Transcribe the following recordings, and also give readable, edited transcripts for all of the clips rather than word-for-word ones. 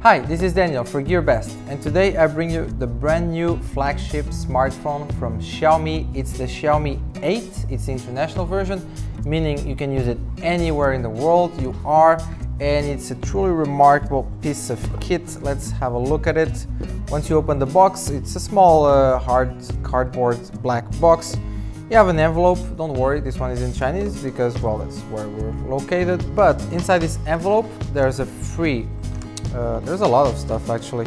Hi, this is Daniel for GearBest, and today I bring you the brand new flagship smartphone from Xiaomi. It's the Xiaomi 8, it's the international version, meaning you can use it anywhere in the world you are, and it's a truly remarkable piece of kit. Let's have a look at it. Once you open the box, it's a small hard cardboard black box. You have an envelope. Don't worry, this one is in Chinese because, well, that's where we're located. But inside this envelope, there's a free there's a lot of stuff actually.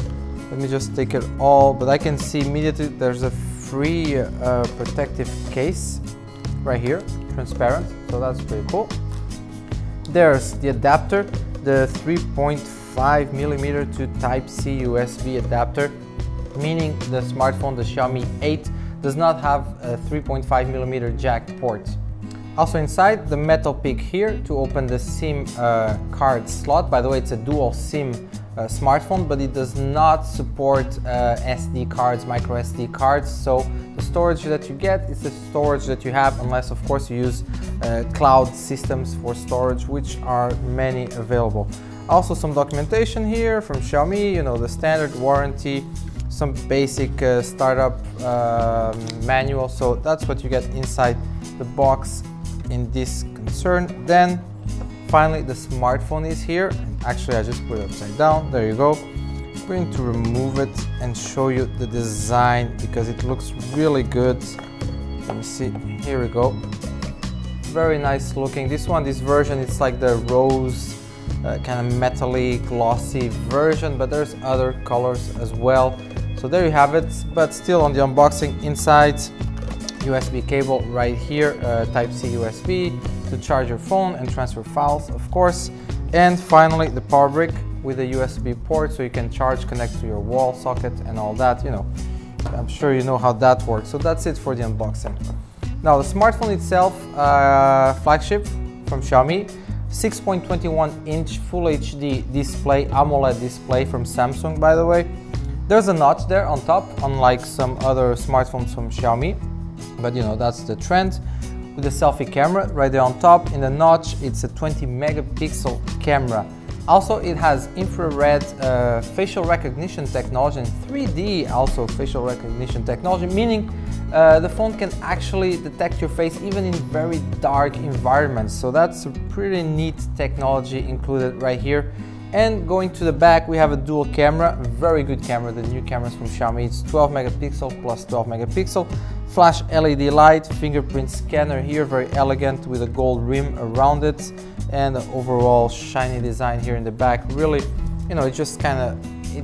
Let me just take it all, but I can see immediately there's a free protective case right here, transparent, so that's pretty cool. There's the adapter, the 3.5mm to Type-C USB adapter, meaning the smartphone, the Xiaomi 8, does not have a 3.5mm jack port. Also inside, the metal pick here to open the SIM card slot. By the way, it's a dual SIM smartphone, but it does not support SD cards, micro SD cards. So the storage that you get is the storage that you have, unless of course you use cloud systems for storage, which are many available. Also some documentation here from Xiaomi, you know, the standard warranty, some basic startup manual. So that's what you get inside the box in this concern. Then finally the smartphone is here. Actually, I just put it upside down. There you go. I'm going to remove it and show you the design because it looks really good. Let me see. Here we go. Very nice looking. This version, it's like the rose kind of metally glossy version, but there's other colors as well. So there you have it. But still, on the unboxing, inside USB cable right here, Type-C USB to charge your phone and transfer files, of course. And finally, the power brick with a USB port so you can charge, connect to your wall socket and all that, you know. I'm sure you know how that works. So that's it for the unboxing. Now, the smartphone itself, flagship from Xiaomi, 6.21-inch Full HD display, AMOLED display from Samsung, by the way. There's a notch there on top, unlike some other smartphones from Xiaomi. But you know, that's the trend. With a selfie camera right there on top. In the notch, it's a 20-megapixel camera. Also, it has infrared facial recognition technology and 3D also facial recognition technology, meaning the phone can actually detect your face even in very dark environments. So that's a pretty neat technology included right here. And going to the back, we have a dual camera, very good camera, the new cameras from Xiaomi. It's 12 megapixel plus 12 megapixel, flash LED light, fingerprint scanner here, very elegant with a gold rim around it, and the overall shiny design here in the back. Really, you know, it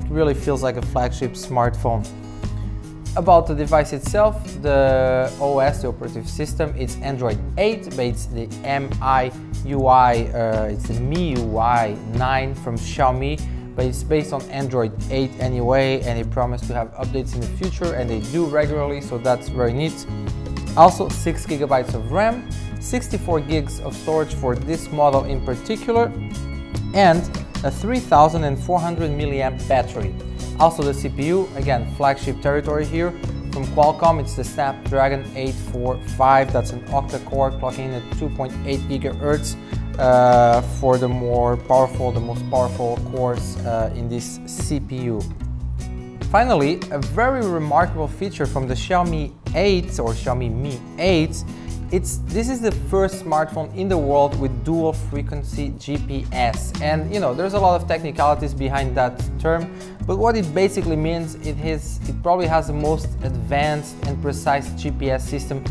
really feels like a flagship smartphone. About the device itself, the OS, the operative system, it's Android 8, but it's the MIUI, it's the MIUI 9 from Xiaomi, but it's based on Android 8 anyway, and they promise to have updates in the future, and they do regularly, so that's very neat. Also 6 GB of RAM, 64 gigs of storage for this model in particular, and a 3400 milliamp battery. Also the CPU, again, flagship territory here from Qualcomm. It's the Snapdragon 845. That's an Octa core clocking in at 2.8 GHz for the most powerful cores in this CPU. Finally, a very remarkable feature from the Xiaomi 8 or Xiaomi Mi 8. This is the first smartphone in the world with dual frequency GPS, and you know, there's a lot of technicalities behind that term, but what it basically means, it probably has the most advanced and precise GPS system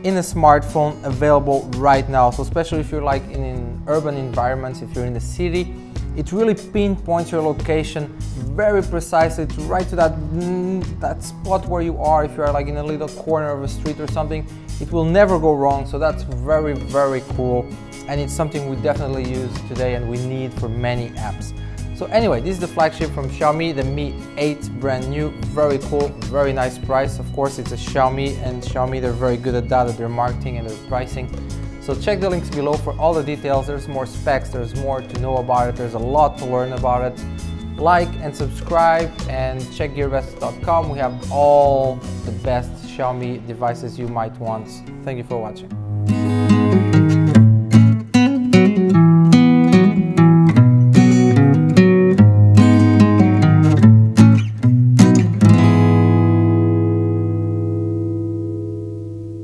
in a smartphone available right now. So especially if you're like in urban environments, if you're in the city, it really pinpoints your location very precisely to right to that spot where you are. If you are like in a little corner of a street or something, it will never go wrong. So that's very, very cool, and it's something we definitely use today and we need for many apps. So anyway, this is the flagship from Xiaomi, the Mi 8, brand new, very cool, very nice price. Of course, it's a Xiaomi, and Xiaomi, they're very good at that, at their marketing and their pricing. So check the links below for all the details. There's more specs, there's more to know about it, there's a lot to learn about it. Like and subscribe, and check GearBest.com. We have all the best Xiaomi devices you might want. Thank you for watching.